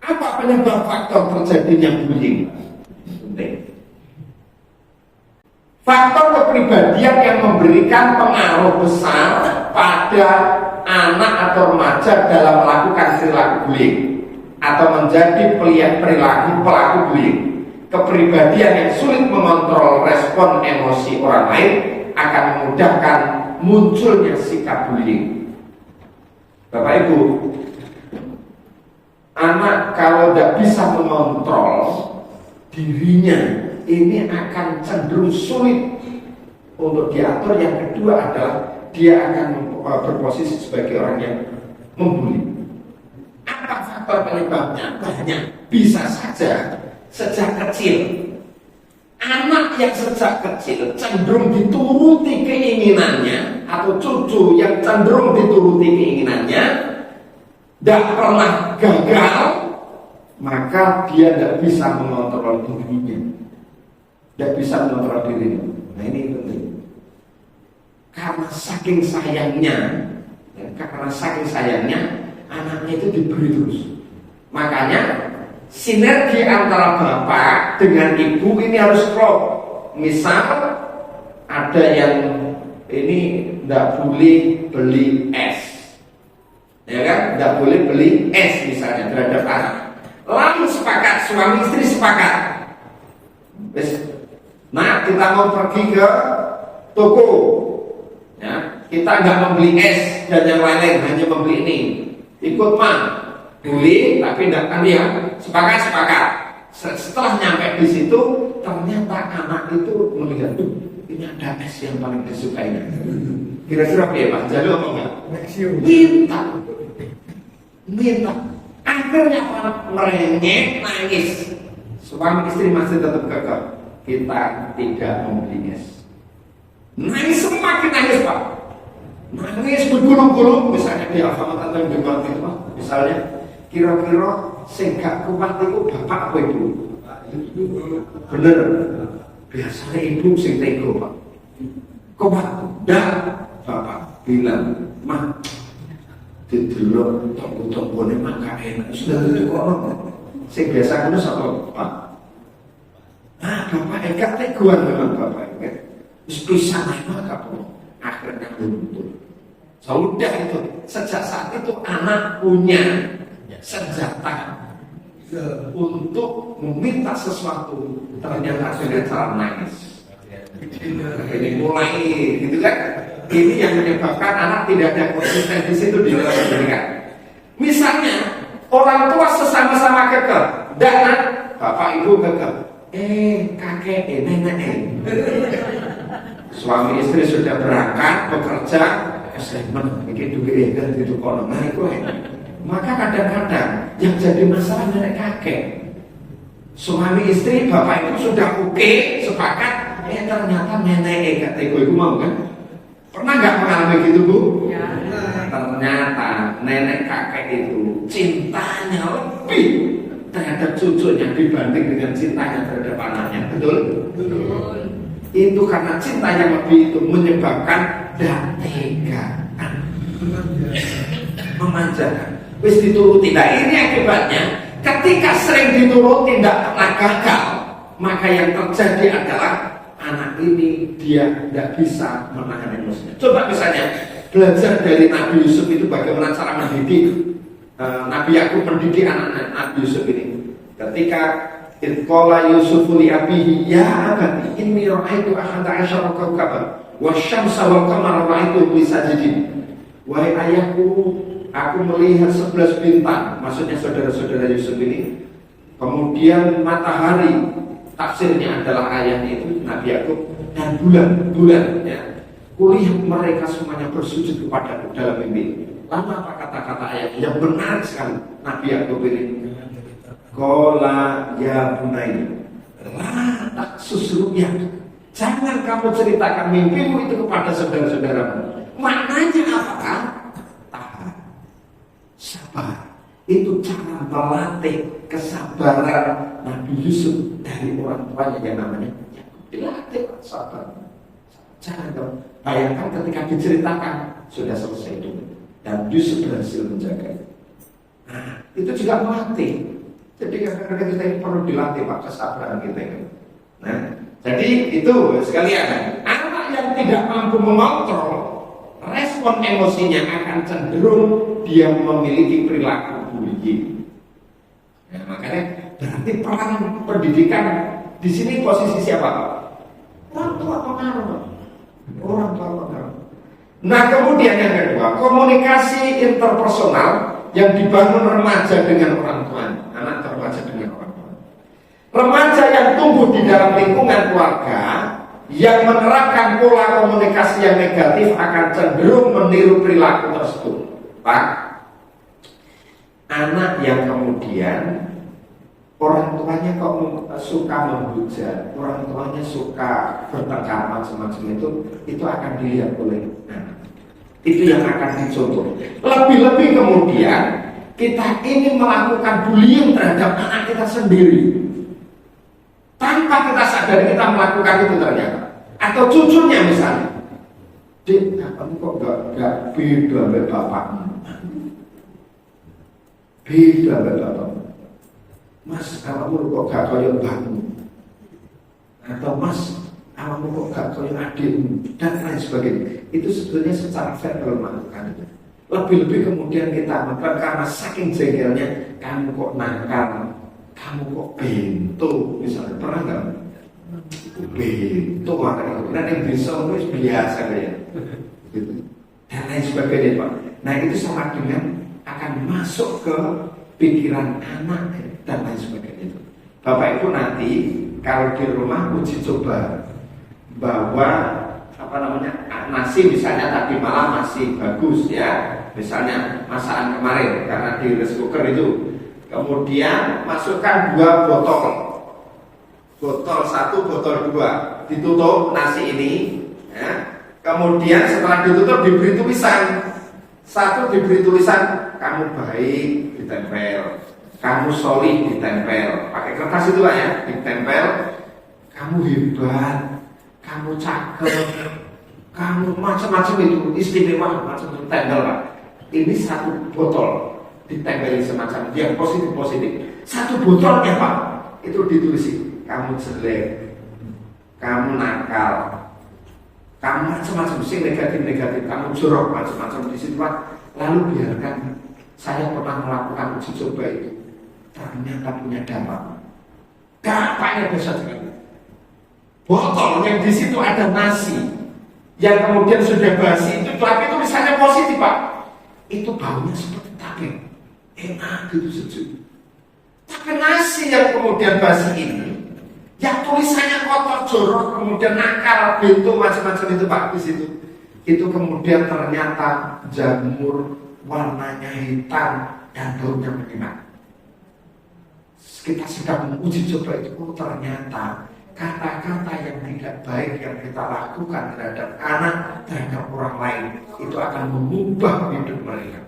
Apa penyebab faktor terjadinya bullying? Penting. Faktor kepribadian yang memberikan pengaruh besar pada anak atau remaja dalam melakukan perilaku bullying atau menjadi perilaku pelaku bullying. Kepribadian yang sulit mengontrol respon emosi orang lain akan memudahkan munculnya sikap bullying. Bapak Ibu, anak kalau tidak bisa mengontrol dirinya, ini akan cenderung sulit untuk diatur. Yang kedua adalah dia akan berposisi sebagai orang yang membuli. Apa faktor penyebabnya? Banyak. Bisa saja sejak kecil, anak yang sejak kecil cenderung dituruti keinginannya, atau cucu yang cenderung dituruti keinginannya, tidak pernah gagal, maka dia tidak bisa mengontrol dirinya, tidak bisa mengontrol dirinya. Nah, ini penting. Karena saking sayangnya, anaknya itu diberi terus. Makanya sinergi antara bapak dengan ibu ini harus klop. Misal ada yang ini tidak boleh beli es, ya kan? Tidak boleh beli es misalnya terhadap anak. Lalu sepakat, suami istri sepakat. Nah, kita mau pergi ke toko, ya, kita nggak membeli es dan yang lain-lain, hanya membeli ini. Ikut mah, boleh, tapi tidak kan ya. Sepakat. Setelah nyampe di situ, ternyata anak itu melihat, ini ada es yang paling disukainya. Kira-kira apa ya Pak? Jadi apa enggak? Minta. Akhirnya anak merengek, nangis. Suami istri masih tetap kekeh. Kita tidak membeli es. Nangis, semakin nangis Pak. Nangis bergulung-gulung, misalnya di Alfamart atau yang di Alfamart itu Pak. Misalnya, kira-kira sing gak kuat itu bapak apa ibu? Bener. Biasanya ibu sing tego Pak. Kuat, dah bapak bilang, mah didelok tonggo-tonggone maka enak. Sudah itu kok sing biasa ngono sapa Pak? Ah, bapak enggak teguan memang bapak enggak. Wis pisan maka akhirnya luntur. Sudah itu, sejak saat itu anak punya senjata untuk meminta sesuatu, ternyata sudah cara nangis. Ini mulai gitu kan? Ini yang menyebabkan anak tidak ada konsisten di situ di dalam pendidikan. Misalnya orang tua sesama-sama kekeh, dan bapak ibu kekeh, kakek, nenek, suami istri sudah berangkat bekerja, bikin duit dan itu konon, maka kadang-kadang yang jadi masalah nenek kakek. Suami istri bapak itu sudah oke, sepakat, ternyata nenek kata ibu mau kan? Pernah nggak mengalami gitu Bu? Ya. Ternyata nenek kakek itu cintanya lebih terhadap cucunya dibanding dengan cintanya terhadap anaknya. Betul? Betul. Itu karena cinta yang lebih itu menyebabkan tega, memanjakan. Wis dituruti. Nah ini akibatnya ketika sering dituruti tidak pernah gagal, maka yang terjadi adalah anak ini dia tidak bisa menahan emosinya. Coba misalnya belajar dari Nabi Yusuf itu bagaimana cara mendidik. Nabi Yakub mendidik anak Nabi Yusuf ini. Ketika Qala Yusufu li abihi ya abati inni ra'aitu ahada asyara kawkaban wasyamsa wal qamara ra'aitu li sajidin. Wahai ayahku, aku melihat 11 bintang, maksudnya saudara-saudara Yusuf ini. Kemudian matahari, tafsirnya adalah ayahnya itu Nabi Yakub, dan bulan ya. Kulihat mereka semuanya bersujud kepadaku dalam mimpi. Lalu apa kata-kata ayahnya yang benar sekali Nabi Yakub ini? Qala ya bunai la taksus ru'ya. Jangan kamu ceritakan mimpimu itu kepada saudara-saudaramu. Maknanya apa? Tahan, sabar. Itu cara melatih kesabaran Nabi Yusuf dari orang tuanya yang namanya Yakub. Dilatih sabar. Jangan dong. Bayangkan ketika diceritakan sudah selesai itu dan Yusuf berhasil menjaga. Nah, itu juga melatih. Jadi kadang-kadang kita ini perlu dilatih Pak, kesabaran kita ini. Nah, jadi itu sekalian, anak yang tidak mampu mengontrol respon emosinya akan cenderung dia memiliki perilaku bullying. Nah, makanya berarti peran pendidikan di sini posisi siapa? Orang tua pengaruh. Orang tua pengaruh. Nah, kemudian yang kedua, komunikasi interpersonal yang dibangun remaja dengan orang tuanya, anak remaja dengan orang tua. Remaja yang tumbuh di dalam lingkungan keluarga yang menerapkan pola komunikasi yang negatif akan cenderung meniru perilaku tersebut. Pak, anak yang kemudian orang tuanya kok suka menghujat, orang tuanya suka bertengkar macam-macam itu akan dilihat oleh anak. Itu yang akan dicontoh. Lebih-lebih kemudian kita ingin melakukan bullying terhadap anak kita sendiri. Tanpa kita sadari kita melakukan itu ternyata. Atau cucunya misalnya. Dek, kamu kok gak beda sama bapakmu? Beda sama bapakmu. Mas, kamu kok gak kaya mbakmu? Atau mas, kamu kok gak kaya adikmu? Dan lain sebagainya. Itu sebetulnya secara verbal melakukan itu. Lebih-lebih kemudian kita melakukan karena saking jengkelnya, kamu kok nakal, kamu kok bento, misalnya pernah nggak? Bento makanya, nanti yang bisa itu biasa kayak, gitu. Dan lain sebagainya Pak. Nah itu sama dengan akan masuk ke pikiran anak dan lain sebagainya itu. Bapak Ibu nanti kalau di rumah uji coba bahwa nasi misalnya tadi malam masih bagus ya, misalnya masakan kemarin karena di rice cooker itu, kemudian masukkan 2 botol 1, botol 2, ditutup nasi ini ya. Kemudian setelah ditutup diberi tulisan, 1 diberi tulisan kamu baik ditempel, kamu solih ditempel, pakai kertas itu Pak ya, ditempel, kamu hebat, kamu cakep, kamu macam-macam itu istimewa, macam-macam tempel Pak. Ini 1 botol ditempeli semacam yang positif. 1 botolnya Pak itu ditulis kamu jelek, kamu nakal, kamu macam-macam sih negatif, kamu jorok macam-macam di situ Pak. Lalu biarkan saya pernah melakukan uji coba itu, ternyata punya dampak. Dampaknya besar sekali. Botol yang di situ ada nasi yang kemudian sudah basi itu, tapi itu misalnya positif Pak, itu baunya seperti tape, enak gitu sejuk. Tapi nasi yang kemudian basi ini, yang tulisannya kotor, jorok, kemudian nakal, bento macam-macam itu Pak di situ, itu kemudian ternyata jamur warnanya hitam dan baunya menyengat. Kita sedang menguji coba itu, ternyata kata-kata yang tidak baik yang kita lakukan terhadap anak, terhadap orang lain, itu akan mengubah hidup mereka.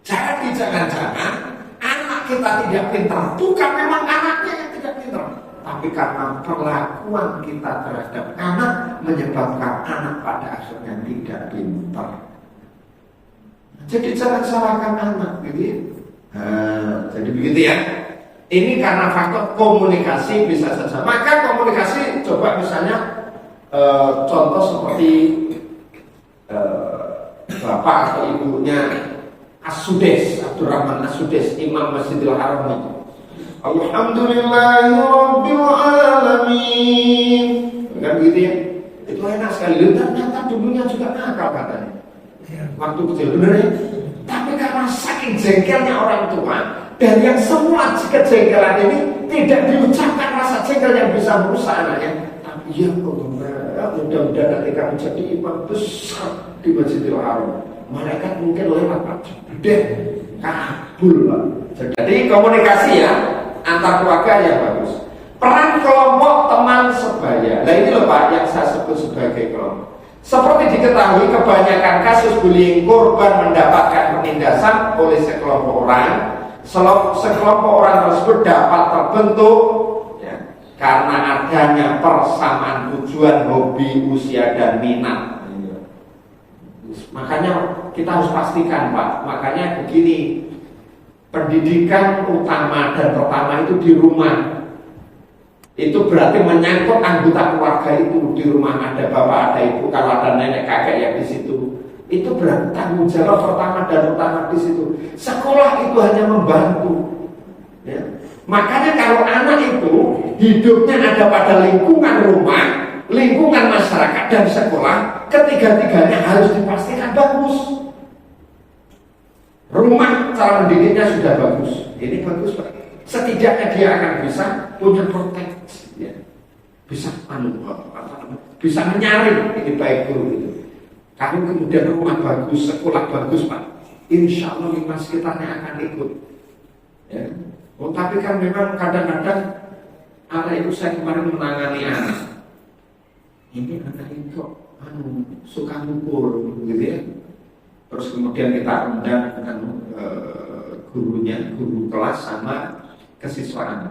Jadi jangan-jangan anak kita tidak pintar, bukan memang anaknya yang tidak pintar, tapi karena perlakuan kita terhadap anak menyebabkan anak pada akhirnya tidak pintar. Jadi jangan salahkan anak, gitu ya. Jadi begitu ya. Ini karena faktor komunikasi bisa saja. Maka komunikasi coba misalnya contoh seperti bapak atau ibunya As-Sudais, Abdurrahman As-Sudais, Imam Masjidil Haram itu. Alhamdulillahirabbil alamin. Kan begitu ya. Itu enak sekali. Ternyata dulunya juga nakal katanya. Waktu kecil benar ya. Tapi karena saking jengkelnya orang tua, dan yang semua kejengkelan ini tidak diucapkan rasa jengkel yang bisa merusak anaknya. Tapi ya Allah, mudah-mudahan nanti kamu jadi imam besar di Masjidil Haram. Malaikat mungkin lewat Pak, deh kabul Pak. Jadi komunikasi ya antar keluarga yang bagus. Peran kelompok teman sebaya. Nah ini loh Pak yang saya sebut sebagai kelompok. Seperti diketahui kebanyakan kasus bullying korban mendapatkan penindasan oleh sekelompok orang. Sekelompok orang tersebut dapat terbentuk ya, karena adanya persamaan tujuan, hobi, usia, dan minat. Makanya kita harus pastikan Pak. Makanya begini, Pendidikan utama dan pertama itu di rumah. Itu berarti menyangkut anggota keluarga itu. Di rumah ada bapak, ada ibu, kalau ada nenek kakek yang di situ. Itu berarti tanggung jawab pertama dan utama di situ. Sekolah itu hanya membantu. Ya. Makanya kalau anak itu hidupnya ada pada lingkungan rumah, lingkungan masyarakat dan sekolah, ketiga-tiganya harus dipastikan bagus. Rumah cara mendidiknya sudah bagus, ini bagus Pak. Setidaknya dia akan bisa punya proteksi, ya. Bisa menyaring ini baik guru itu. Kalau kemudian rumah bagus, sekolah bagus Pak, insya Allah lingkungan sekitarnya akan ikut. Ya. Oh, tapi kan memang kadang-kadang anak itu saya kemarin menangani anak. Ini anak itu kok suka mukul, gitu ya. Terus kemudian kita undang gurunya, guru kelas sama kesiswaan.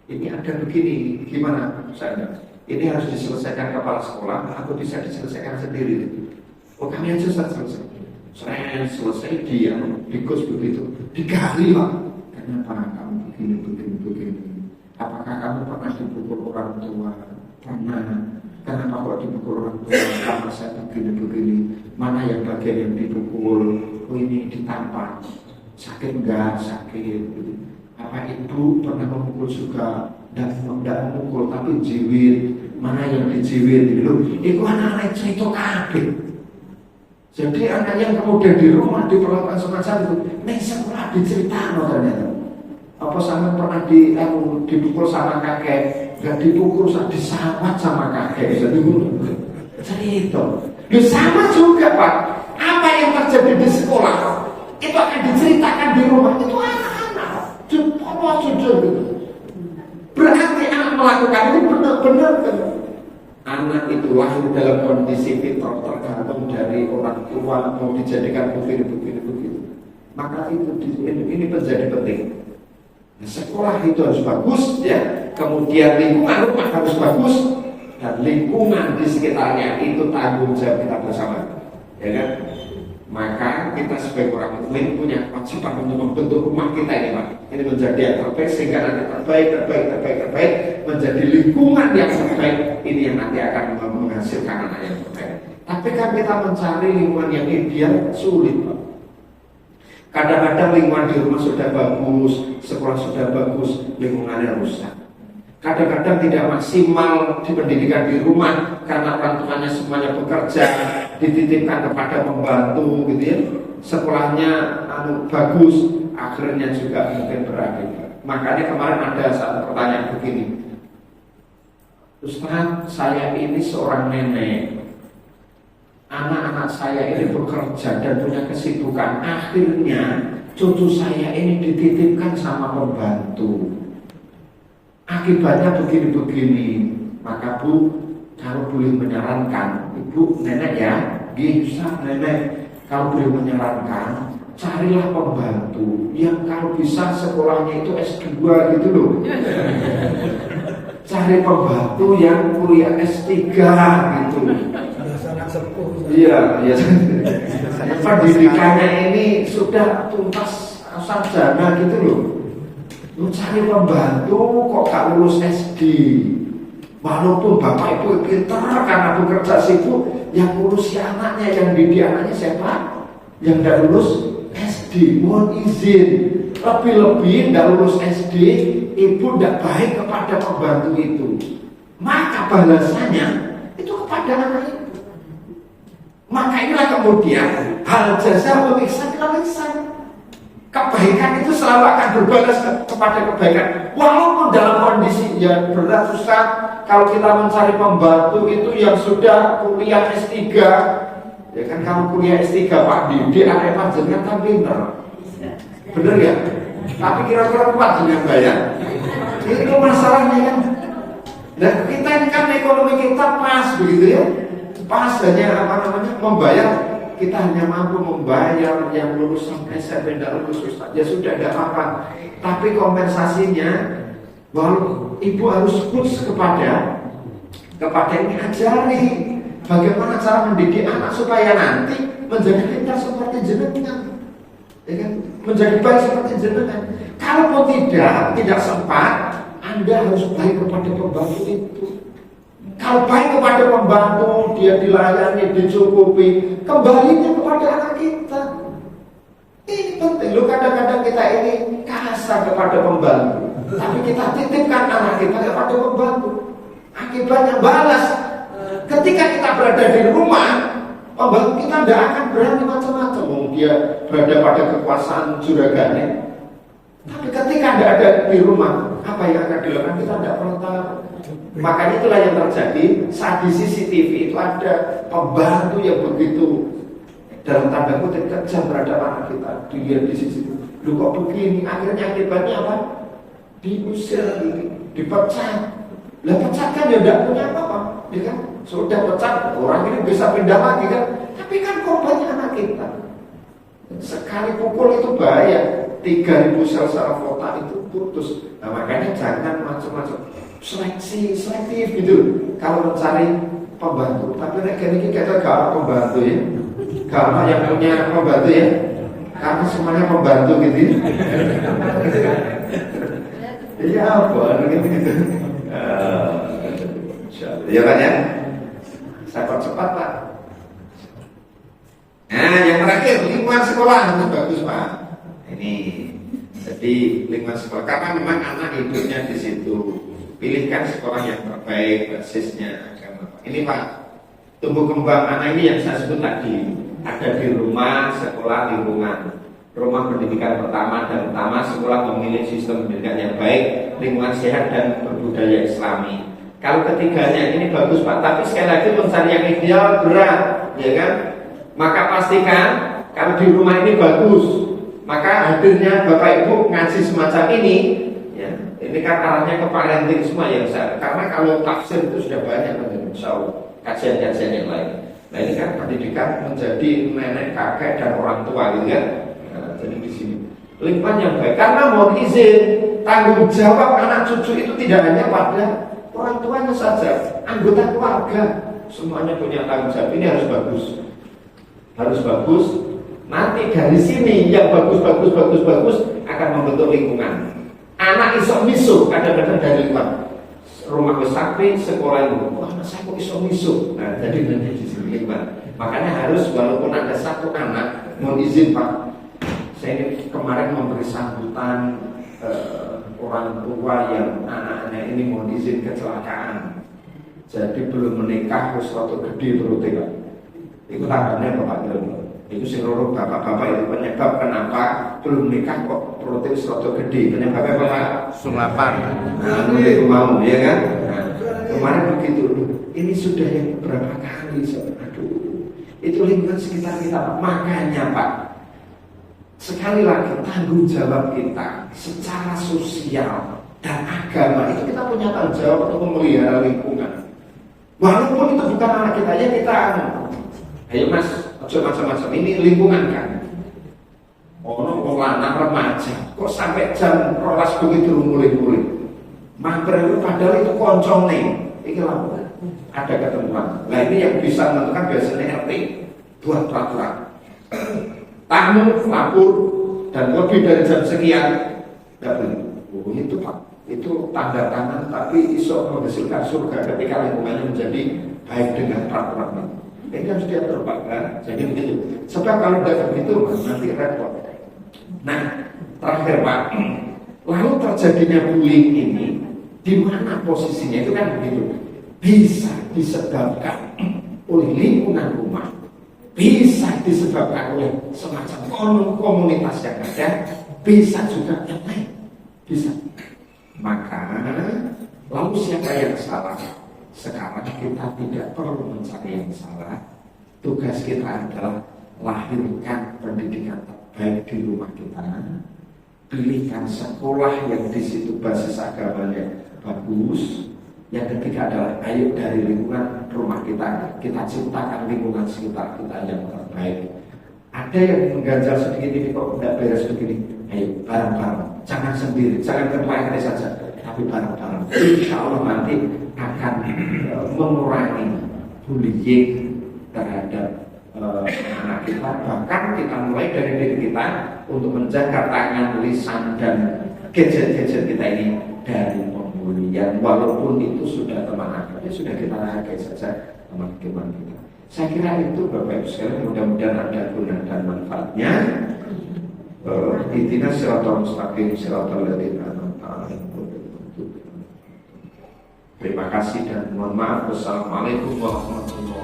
Ini ada begini, gimana saya? Ini harus diselesaikan kepala sekolah atau bisa diselesaikan sendiri? Oh kami aja selesai. Saya selesai dia dikus begitu, digali Pak. Kenapa kamu begini? Apakah kamu pernah dipukul orang tua? Pernah. Kenapa kok dipukul orang tua? Karena saya begini. Mana yang bagian yang dipukul? Oh ini ditampar. Sakit enggak? Sakit. Apa ibu pernah memukul juga? Tidak memukul tapi jiwit. Mana yang dijiwit? Itu anak-anak cerita kabeh. Jadi anak yang kemudian di rumah diperlakukan semacam itu, nih sekolah diceritakan ternyata. Apa sama pernah dipukul sama kakek? Gak dipukul, disawat sama kakek. Jadi cerita. Sama juga Pak. Apa yang terjadi di sekolah itu akan diceritakan di rumah. Itu anak-anak. Jujur. Berarti anak melakukan itu benar-benar. Anak itu lahir dalam kondisi fitrah tergantung dari orang tua mau dijadikan begini. Maka itu ini menjadi penting. Nah, sekolah itu harus bagus ya. Kemudian lingkungan rumah harus bagus dan lingkungan di sekitarnya itu tanggung jawab kita bersama. Ya kan? Maka kita sebagai orang mukmin punya kewajiban untuk membentuk rumah kita ini Pak. Ini menjadi yang terbaik sehingga nanti terbaik menjadi lingkungan yang terbaik. Ini yang nanti akan menghasilkan anak yang terbaik. Tapi kan kita mencari lingkungan yang ideal sulit Pak. Kadang-kadang lingkungan di rumah sudah bagus, sekolah sudah bagus, lingkungannya rusak. Kadang-kadang tidak maksimal di pendidikan di rumah karena orang tuanya semuanya bekerja, dititipkan kepada pembantu gitu ya. Sekolahnya bagus, akhirnya juga mungkin berakhir. Makanya kemarin ada satu pertanyaan begini, Ustaz, saya ini seorang nenek, anak-anak saya ini bekerja dan punya kesibukan, akhirnya cucu saya ini dititipkan sama pembantu. Akibatnya begini-begini. Maka Bu, kalau boleh menyarankan, Ibu nenek ya, bisa nenek, kalau boleh menyarankan, carilah pembantu yang kalau bisa sekolahnya itu S2 gitu loh. Cari pembantu yang kuliah S3 gitu. Iya. Pendidikannya ini sudah tuntas sarjana gitu loh. Lu cari pembantu kok gak lulus SD. Walaupun bapak ibu pintar karena bekerja sibuk, yang ngurusi anaknya, yang didik anaknya siapa? Yang gak lulus SD. Mohon izin, lebih-lebih gak lulus SD, ibu gak baik kepada pembantu itu. Maka balasannya itu kepada anak ibu. Maka inilah kemudian hal jasa ihsan ila ihsan. Kebaikan itu selalu akan berbalas kepada kebaikan. Walaupun dalam kondisi yang berat susah, kalau kita mencari pembantu itu yang sudah kuliah S3, ya kan kalau kuliah S3 Pak Didik anak panjenengan kan pinter. Bener ya? Tapi kira-kira kuat dengan bayar. Itu masalahnya kan. Dan kita ini kan ekonomi kita pas begitu ya. Pas hanya membayar, kita hanya mampu membayar yang lulus sampai SMP tidak lulus Ustaz. Ya sudah tidak apa-apa. Tapi kompensasinya, walau ibu harus khusus kepada ini ajari bagaimana cara mendidik anak supaya nanti menjadi pintar seperti jenengan. ya kan? Menjadi baik seperti jenengan. Kalaupun tidak sempat, Anda harus baik kepada pembantu itu. Kalau baik kepada pembantu, dia dilayani, dicukupi, kembalinya kepada anak kita. Ini penting. Loh, kadang-kadang kita ini kasar kepada pembantu, tapi kita titipkan anak kita kepada pembantu. Akibatnya balas. Ketika kita berada di rumah, pembantu kita tidak akan berani macam-macam. Dia berada pada kekuasaan juragane. Tapi ketika tidak ada di rumah, apa yang akan dilakukan? Kita tidak pernah tahu. Makanya itulah yang terjadi saat di CCTV itu ada pembantu yang begitu dalam tanda kutip kejam terhadap anak kita. Dilihat di CCTV. Lu kok begini? Akhirnya akibatnya apa? Diusir, dipecat. Lah pecat kan ya tidak punya apa-apa, ya kan? Sudah pecat, orang ini bisa pindah lagi kan? Tapi kan korbannya anak kita. Sekali pukul itu bahaya. 3.000 sel saraf otak itu putus. Nah makanya jangan macam-macam selektif gitu kalau mencari pembantu. Tapi ini kita gak pembantu ya, gak yang punya pembantu ya, karena semuanya pembantu gitu. Iya apa gitu. Ya Pak ya, saya percepat Pak. Nah yang terakhir lingkungan sekolah itu bagus Pak. Ini jadi lingkungan sekolah karena memang anak hidupnya di situ. Pilihkan sekolah yang terbaik, basisnya agama. Ini Pak, tumbuh kembang anak ini yang saya sebut tadi ada di rumah, sekolah, lingkungan. Rumah pendidikan pertama dan utama, sekolah memilih sistem pendidikan yang baik, lingkungan sehat dan berbudaya Islami. Kalau ketiganya ini bagus Pak, tapi sekali lagi mencari yang ideal berat, ya kan? Maka pastikan kalau di rumah ini bagus, maka hadirnya Bapak Ibu ngaji semacam ini, ya, ini kan arahnya ke parenting semua ya besar. Karena kalau tafsir itu sudah banyak, insya Allah kajian-kajian yang lain. Nah ini kan pendidikan menjadi nenek, kakek dan orang tua, gitu kan? Nah, jadi di sini lingkungan yang baik. Karena mau izin, tanggung jawab anak cucu itu tidak hanya pada orang tuanya saja, anggota keluarga semuanya punya tanggung jawab. Ini harus bagus, harus bagus. Nanti dari sini yang bagus akan membentuk lingkungan. Anak iso miso kadang-kadang dari lingkungan. Rumah besar, sekolah itu, wah anak saya kok iso miso. Nah jadi nanti di sini lingkungan. Makanya harus walaupun ada satu anak, mohon izin Pak, saya ini kemarin memberi sambutan orang tua yang anaknya ini mohon izin kecelakaan. Jadi belum menikah, sesuatu gede berarti Pak. Itu tandanya Bapak Gilman. Itu seluruh bapak-bapak itu penyebab kenapa belum nikah kok perutnya sesuatu gede. Penyebabnya apa? Sulapan. Nah, itu mau, ya kan? Nah, kemarin begitu. Ini sudah yang berapa kali? Aduh, itu lingkungan sekitar kita. Makanya Pak, sekali lagi tanggung jawab kita secara sosial dan agama itu kita punya tanggung jawab untuk memelihara lingkungan. Walaupun itu bukan anak kita, ya kita. Ayo Mas, macam-macam ini lingkungan kan. Wong lanang remaja, kok sampai jam 12 begitu mulai. Mager itu padahal itu koncone. Iki lho. Ada ketentuan. Nah ini yang bisa menentukan biasanya RT buat peraturan. Tamu lapor dan lebih dari jam sekian enggak boleh. Oh itu Pak, itu tanda tangan tapi iso menghasilkan surga ketika lingkungannya menjadi baik dengan peraturan. Ini harus diatur Pak kan? Jadi begitu. Sebab kalau tidak begitu nanti repot. Nah terakhir Pak, lalu terjadinya bullying ini di mana posisinya itu kan begitu. Bisa disebabkan oleh lingkungan rumah, bisa disebabkan oleh semacam komunitas yang ada, bisa juga yang lain. Bisa. Maka lalu siapa yang salah? Sekarang kita tidak perlu mencari yang salah. Tugas kita adalah lahirkan pendidikan terbaik di rumah kita. Pilihkan sekolah yang di situ basis agamanya bagus. Yang ketiga adalah ayo dari lingkungan rumah kita ciptakan lingkungan sekitar kita yang terbaik. Ada yang mengganjal sedikit ini kok tidak beres begini. Ayo bareng-bareng, jangan sendiri, jangan terplayang saja, tapi bareng-bareng. Insya Allah nanti akan mengurangi bullying terhadap anak kita, bahkan kita mulai dari diri kita untuk menjaga tangan, lisan, dan gadget-gadget kita ini dari pembulian, walaupun itu sudah teman akrab, sudah kita hargai saja teman-teman kita. Saya kira itu Bapak Ibu sekalian, mudah-mudahan ada guna dan manfaatnya. Intinya siratal mustaqim, siratal ladzina an'amta 'alaihim. Terima kasih dan mohon maaf. Wassalamualaikum warahmatullahi wabarakatuh.